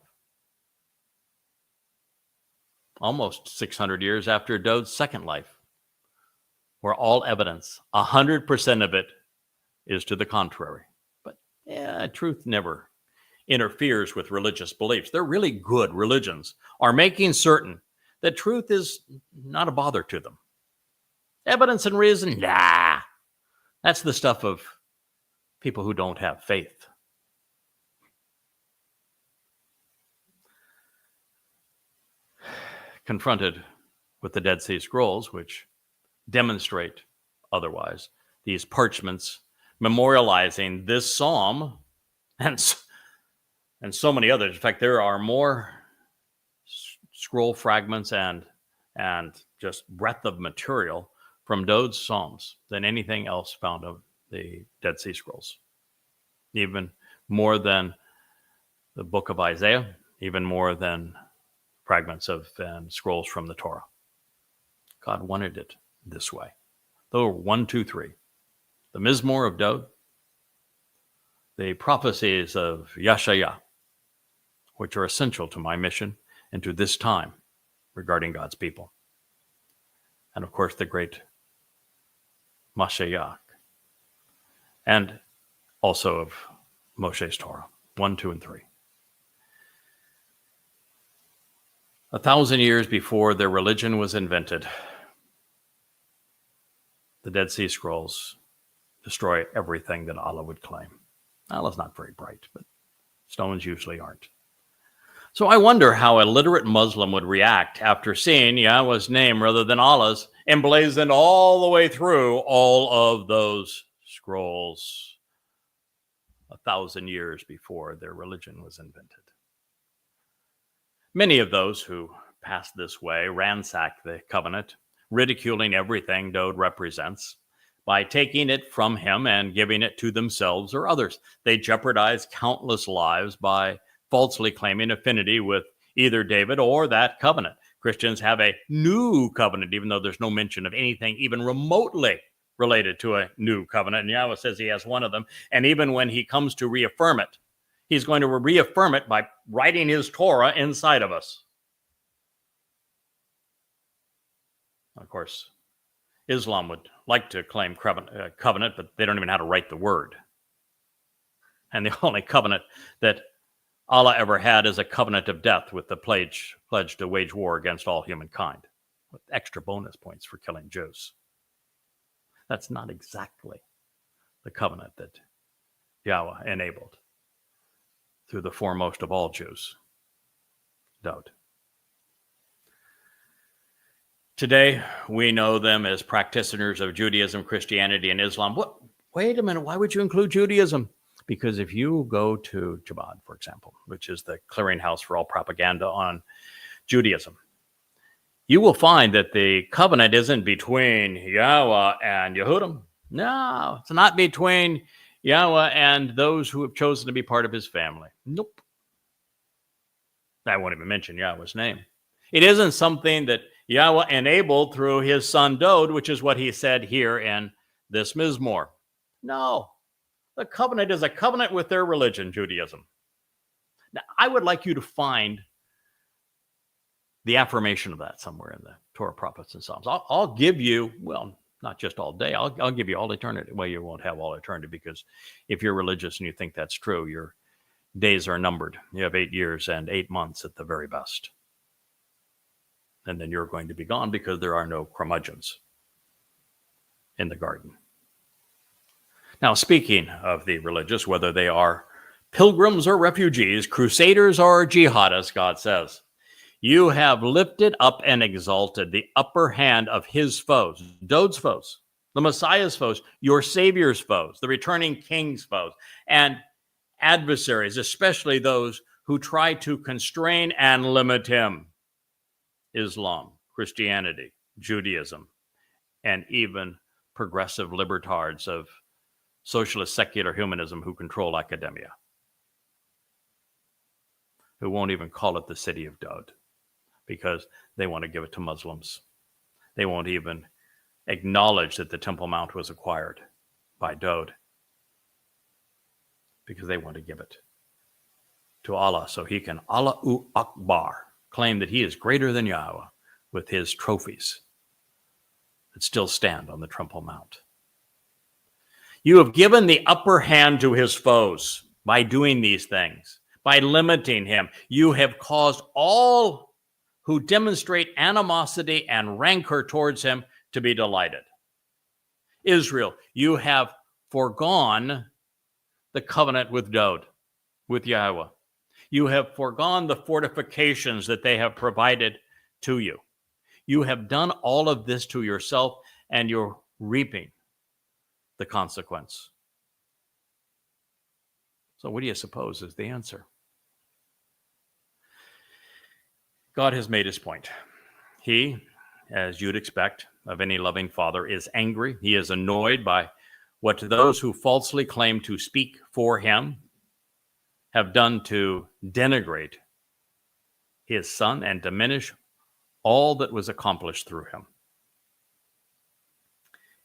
Almost 600 years after Dowd's second life, where all evidence, 100% of it, is to the contrary. But truth never interferes with religious beliefs. They're really good religions are making certain that truth is not a bother to them. Evidence and reason, nah. That's the stuff of people who don't have faith. Confronted with the Dead Sea Scrolls, which demonstrate otherwise, these parchments memorializing this psalm and so many others. In fact, there are more scroll fragments and just breadth of material from Dowd's psalms than anything else found of the Dead Sea Scrolls. Even more than the book of Isaiah, even more than fragments of and scrolls from the Torah. God wanted it this way. Though 1, 2, 3. The Mizmor of Dowd, the prophecies of Yeshayah, which are essential to my mission and to this time regarding God's people. And of course, the great Mashiach, and also of Moshe's Torah, 1, 2, and 3. 1,000 years before their religion was invented, the Dead Sea Scrolls destroy everything that Allah would claim. Allah's not very bright, but stones usually aren't. So I wonder how a literate Muslim would react after seeing Yahweh's name rather than Allah's emblazoned all the way through all of those scrolls 1,000 years before their religion was invented. Many of those who passed this way ransacked the covenant, ridiculing everything Dowd represents by taking it from him and giving it to themselves or others. They jeopardized countless lives by falsely claiming affinity with either David or that covenant. Christians have a new covenant, even though there's no mention of anything even remotely related to a new covenant. And Yahweh says he has one of them. And even when he comes to reaffirm it, he's going to reaffirm it by writing his Torah inside of us. Of course, Islam would like to claim covenant, but they don't even know how to write the word. And the only covenant that Allah ever had is a covenant of death with the pledge to wage war against all humankind, with extra bonus points for killing Jews. That's not exactly the covenant that Yahweh enabled through the foremost of all Jews, Dowd. Today, we know them as practitioners of Judaism, Christianity, and Islam. What? Wait a minute, why would you include Judaism? Because if you go to Shabat, for example, which is the clearinghouse for all propaganda on Judaism, you will find that the covenant isn't between Yahweh and Yehudim. No, it's not between Yahweh and those who have chosen to be part of his family. Nope. I won't even mention Yahweh's name. It isn't something that Yahweh enabled through his son Dowd, which is what he said here in this Mizmor. No. The covenant is a covenant with their religion, Judaism. Now, I would like you to find the affirmation of that somewhere in the Torah, prophets, and Psalms. I'll give you, well, not just all day. I'll give you all eternity. Well, you won't have all eternity because if you're religious and you think that's true, your days are numbered. You have 8 years and 8 months at the very best. And then you're going to be gone because there are no curmudgeons in the garden. Now, speaking of the religious, whether they are pilgrims or refugees, crusaders or jihadists, God says, you have lifted up and exalted the upper hand of his foes, Dowd's foes, the Messiah's foes, your Savior's foes, the returning King's foes, and adversaries, especially those who try to constrain and limit him. Islam, Christianity, Judaism, and even progressive libertards of socialist secular humanism who control academia, who won't even call it the city of Dowd because they want to give it to Muslims. They won't even acknowledge that the Temple Mount was acquired by Dowd because they want to give it to Allah so he can Allahu Akbar, claim that he is greater than Yahweh with his trophies that still stand on the Temple Mount. You have given the upper hand to his foes by doing these things, by limiting him. You have caused all who demonstrate animosity and rancor towards him to be delighted. Israel, you have foregone the covenant with Dowd, with Yahweh. You have foregone the fortifications that they have provided to you. You have done all of this to yourself, and you're reaping the consequence. So what do you suppose is the answer? God has made his point. He, as you'd expect of any loving father, is angry. He is annoyed by what those who falsely claim to speak for him have done to denigrate his son and diminish all that was accomplished through him.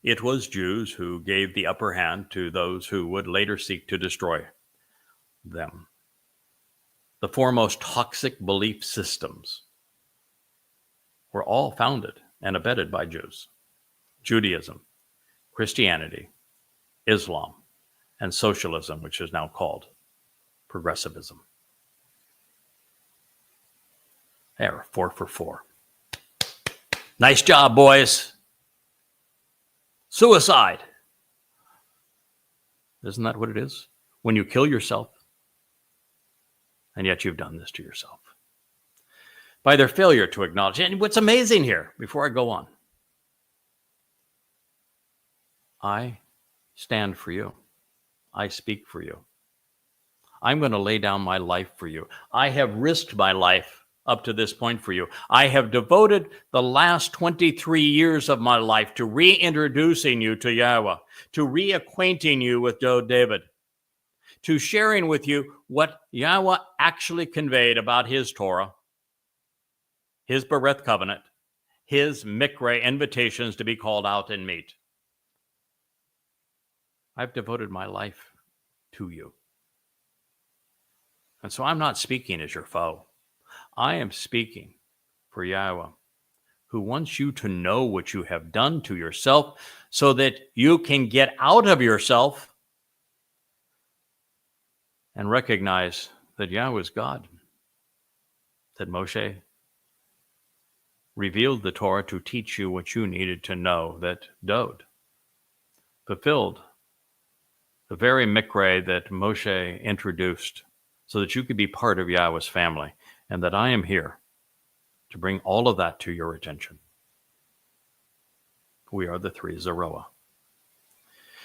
It was Jews who gave the upper hand to those who would later seek to destroy them. The foremost toxic belief systems were all founded and abetted by Jews. Judaism, Christianity, Islam, and socialism, which is now called progressivism. There, 4 for 4. Nice job, boys. Suicide. Isn't that what it is? When you kill yourself, and yet you've done this to yourself. By their failure to acknowledge. And what's amazing here, before I go on, I stand for you. I speak for you. I'm going to lay down my life for you. I have risked my life up to this point for you. I have devoted the last 23 years of my life to reintroducing you to Yahweh, to reacquainting you with David, to sharing with you what Yahweh actually conveyed about his Torah, his Bereth covenant, his Mikra invitations to be called out and meet. I've devoted my life to you. And so I'm not speaking as your foe. I am speaking for Yahweh, who wants you to know what you have done to yourself so that you can get out of yourself and recognize that Yahweh is God, that Moshe revealed the Torah to teach you what you needed to know, that Dowd fulfilled the very mikra that Moshe introduced so that you could be part of Yahweh's family, and that I am here to bring all of that to your attention. We are the three Zeroah.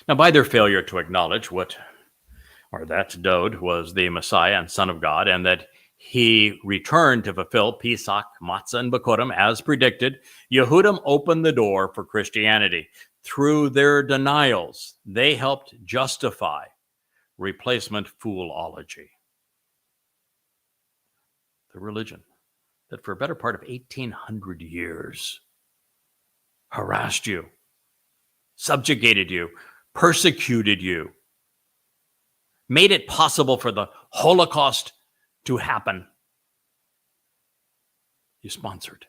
Now, by their failure to acknowledge that Dowd was the Messiah and Son of God, and that he returned to fulfill Pesach, Matzah, and Bikurim as predicted, Yehudim opened the door for Christianity. Through their denials, they helped justify replacement foolology. The religion that for a better part of 1,800 years harassed you, subjugated you, persecuted you, made it possible for the Holocaust to happen. You sponsored.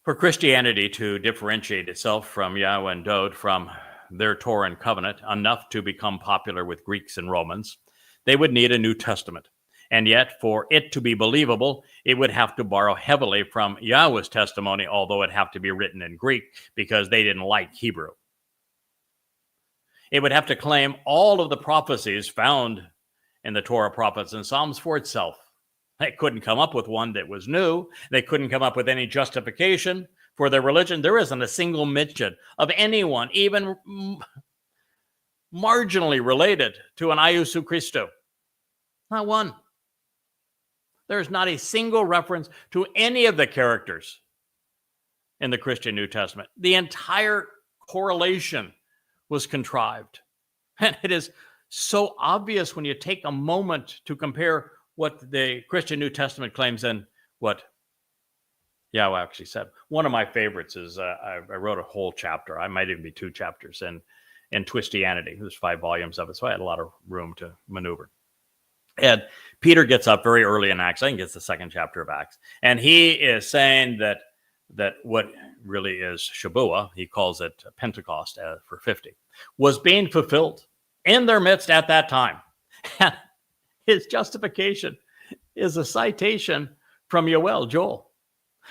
For Christianity to differentiate itself from Yahweh and Dowd, from their Torah and covenant, enough to become popular with Greeks and Romans, they would need a New Testament. And yet, for it to be believable, it would have to borrow heavily from Yahweh's testimony, although it'd have to be written in Greek because they didn't like Hebrew. It would have to claim all of the prophecies found in the Torah, prophets, and Psalms for itself. They couldn't come up with one that was new. They couldn't come up with any justification for their religion, there isn't a single mention of anyone, even marginally related to an Iesous Christou. Not one. There's not a single reference to any of the characters in the Christian New Testament. The entire correlation was contrived. And it is so obvious when you take a moment to compare what the Christian New Testament claims and what Yahowah actually said. One of my favorites is I wrote a whole chapter. I might even be 2 chapters in Twistianity. There's 5 volumes of it, so I had a lot of room to maneuver. And Peter gets up very early in Acts. I think it's the 2nd chapter of Acts. And he is saying that what really is Shabuah, he calls it Pentecost for 50, was being fulfilled in their midst at that time. And his justification is a citation from Joel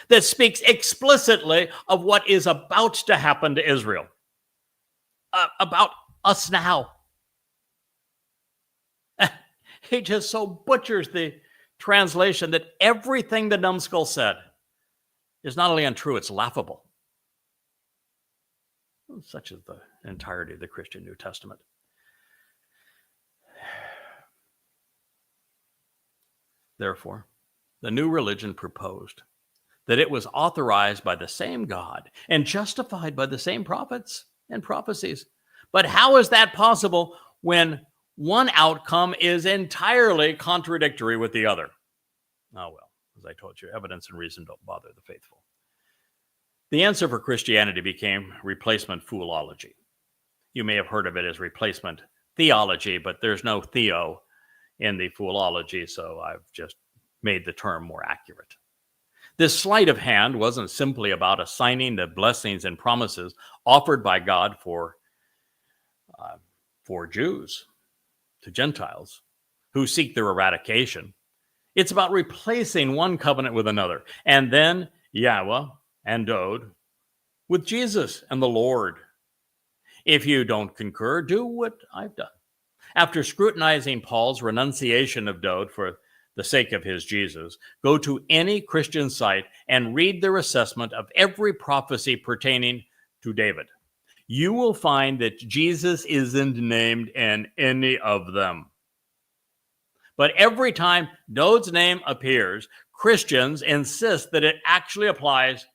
that speaks explicitly of what is about to happen to Israel, about us now. He just so butchers the translation that everything the numbskull said is not only untrue, it's laughable. Such is the entirety of the Christian New Testament. Therefore, the new religion proposed that it was authorized by the same God and justified by the same prophets and prophecies. But how is that possible when one outcome is entirely contradictory with the other? Oh, well, as I told you, evidence and reason don't bother the faithful. The answer for Christianity became replacement foolology. You may have heard of it as replacement theology, but there's no theo in the foolology, so I've just made the term more accurate. This sleight of hand wasn't simply about assigning the blessings and promises offered by God for Jews to Gentiles who seek their eradication. It's about replacing one covenant with another, and then Yahowah and Dowd with Jesus and the Lord. If you don't concur, do what I've done. After scrutinizing Paul's renunciation of Dowd for the sake of his Jesus, go to any Christian site and read their assessment of every prophecy pertaining to David. You will find that Jesus isn't named in any of them. But every time Dowd's name appears, Christians insist that it actually applies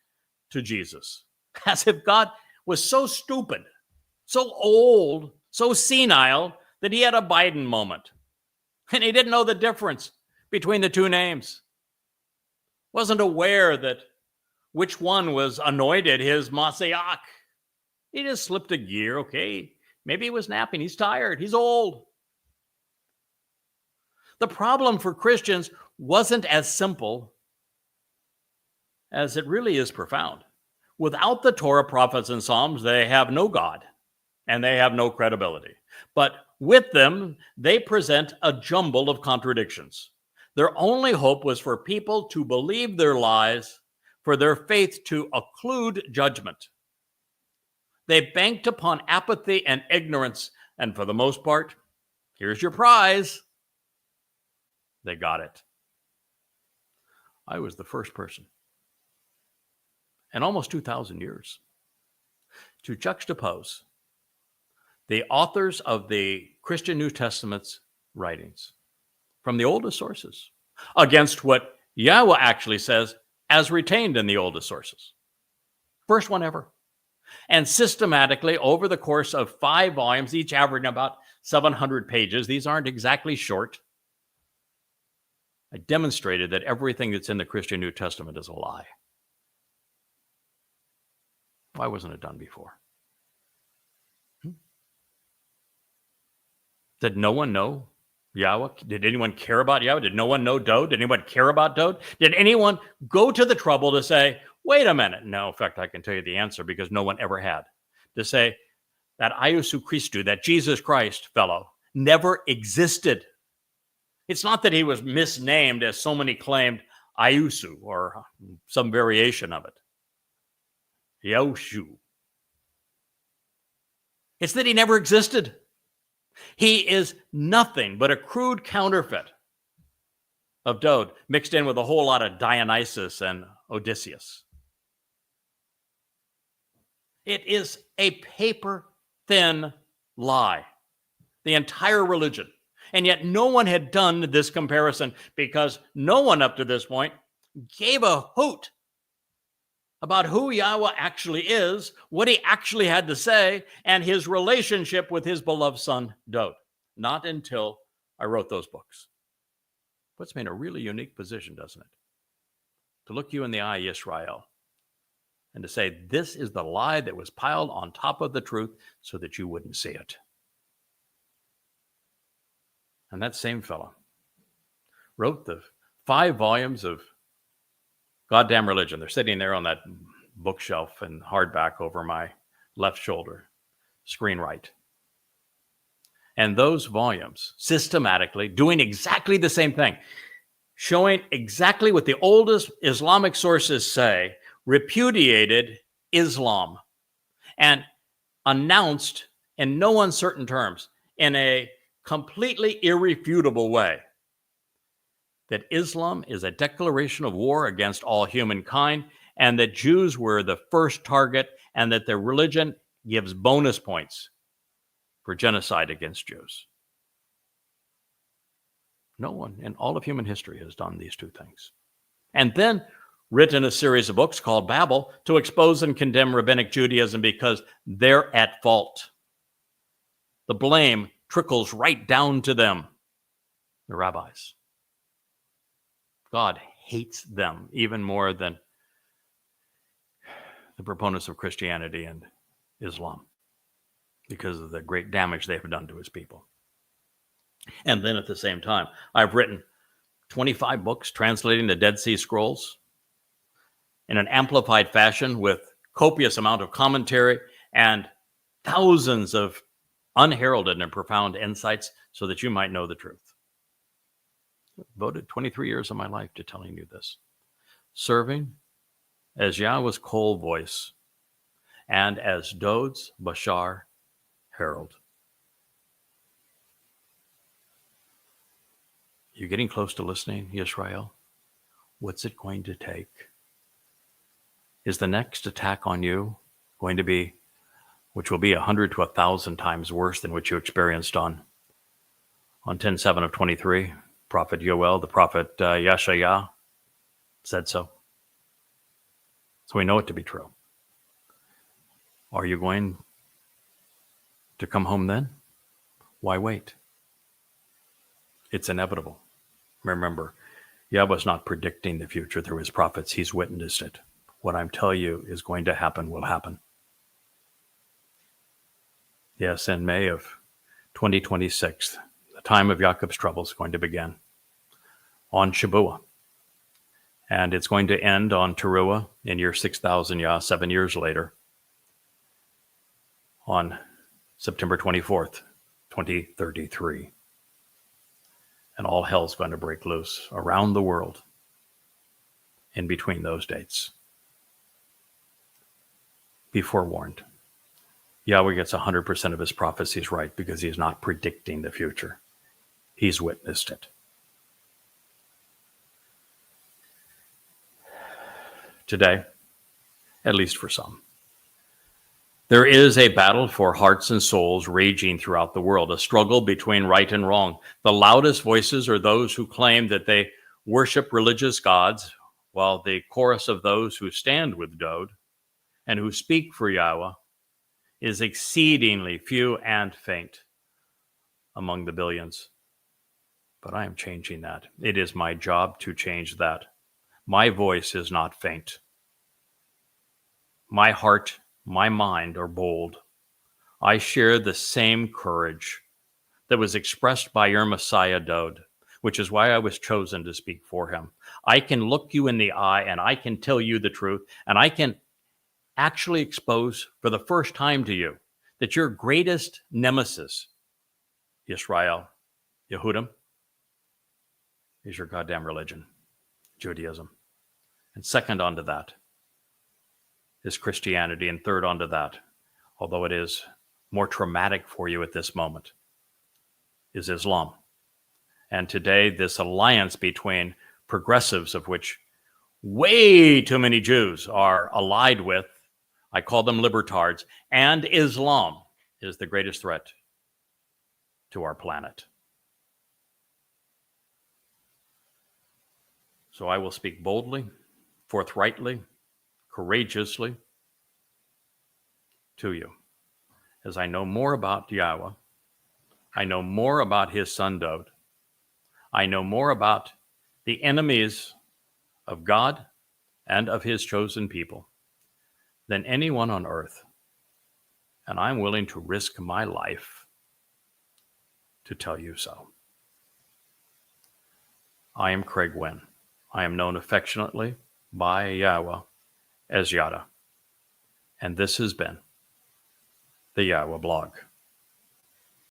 to Jesus, as if God was so stupid, so old, so senile that he had a Biden moment, and he didn't know the difference between the two names, wasn't aware that which one was anointed his Messiah. He just slipped a gear. Okay, maybe he was napping. He's tired. He's old. The problem for Christians wasn't as simple as it really is profound. Without the Torah, prophets, and Psalms, they have no God, and they have no credibility. But with them, they present a jumble of contradictions. Their only hope was for people to believe their lies, for their faith to occlude judgment. They banked upon apathy and ignorance, and for the most part, here's your prize. They got it. I was the first person in almost 2,000 years to juxtapose the authors of the Christian New Testament's writings from the oldest sources against what Yahowah actually says as retained in the oldest sources. First one ever. And systematically, over the course of 5 volumes, each averaging about 700 pages, these aren't exactly short, I demonstrated that everything that's in the Christian New Testament is a lie. Why wasn't it done before? Did no one know Yahowah? Did anyone care about Yahowah? Did no one know Dowd? Did anyone care about Dowd? Did anyone go to the trouble to say, wait a minute? No, in fact, I can tell you the answer because no one ever had. To say that Iesous Christou, that Jesus Christ fellow, never existed. It's not that he was misnamed as so many claimed Iesous or some variation of it. Yoshu. It's that he never existed. He is nothing but a crude counterfeit of Dowd, mixed in with a whole lot of Dionysus and Odysseus. It is a paper-thin lie, the entire religion. And yet no one had done this comparison because no one up to this point gave a hoot about who Yahweh actually is, what he actually had to say, and his relationship with his beloved son, Dowd. Not until I wrote those books. Puts me in a really unique position, doesn't it? To look you in the eye, Israel, and to say, this is the lie that was piled on top of the truth so that you wouldn't see it. And that same fellow wrote the 5 volumes of Goddamn Religion. They're sitting there on that bookshelf in hardback over my left shoulder, screen right. And those volumes, systematically doing exactly the same thing, showing exactly what the oldest Islamic sources say, repudiated Islam, and announced in no uncertain terms, in a completely irrefutable way, that Islam is a declaration of war against all humankind, and that Jews were the first target, and that their religion gives bonus points for genocide against Jews. No one in all of human history has done these two things. And then written a series of books called Babel to expose and condemn rabbinic Judaism because they're at fault. The blame trickles right down to them, the rabbis. God hates them even more than the proponents of Christianity and Islam because of the great damage they have done to his people. And then at the same time, I've written 25 books translating the Dead Sea Scrolls in an amplified fashion with copious amount of commentary and thousands of unheralded and profound insights so that you might know the truth. I devoted 23 years of my life to telling you this, serving as Yahweh's Kol voice and as Dowd's Bashar herald. You're getting close to listening, Israel? What's it going to take? Is the next attack on you going to be, which will be 100 to 1,000 times worse than what you experienced on 10/7 of 23? Prophet Yoel, the prophet Yeshayah said so. So we know it to be true. Are you going to come home then? Why wait? It's inevitable. Remember, Yahweh's not predicting the future through his prophets. He's witnessed it. What I'm telling you is going to happen will happen. Yes, in May of 2026, the time of Jacob's trouble is going to begin on Shabuah. And it's going to end on Towrah in year 6,000 Yah, 7 years later, on September 24th, 2033. And all hell's going to break loose around the world in between those dates. Be forewarned. Yahweh gets 100% of his prophecies right because he's not predicting the future. He's witnessed it. Today, at least for some, there is a battle for hearts and souls raging throughout the world, a struggle between right and wrong. The loudest voices are those who claim that they worship religious gods, while the chorus of those who stand with Dowd and who speak for Yahweh is exceedingly few and faint among the billions. But I am changing that. It is my job to change that. My voice is not faint. My heart, my mind are bold. I share the same courage that was expressed by your Messiah Dowd, which is why I was chosen to speak for him. I can look you in the eye and I can tell you the truth, and I can actually expose for the first time to you that your greatest nemesis, Israel, Yehudim, is your goddamn religion, Judaism. And second onto that is Christianity, and third onto that, although it is more traumatic for you at this moment, is Islam. And today, this alliance between progressives, of which way too many Jews are allied with, I call them libertards. And Islam is the greatest threat to our planet. So I will speak boldly, forthrightly, courageously to you, as I know more about Yahweh. I know more about his son Dowd. I know more about the enemies of God and of his chosen people than anyone on earth. And I'm willing to risk my life to tell you so. I am Craig Winn. I am known affectionately by Yahweh as Yada. And this has been the Yahowah blog.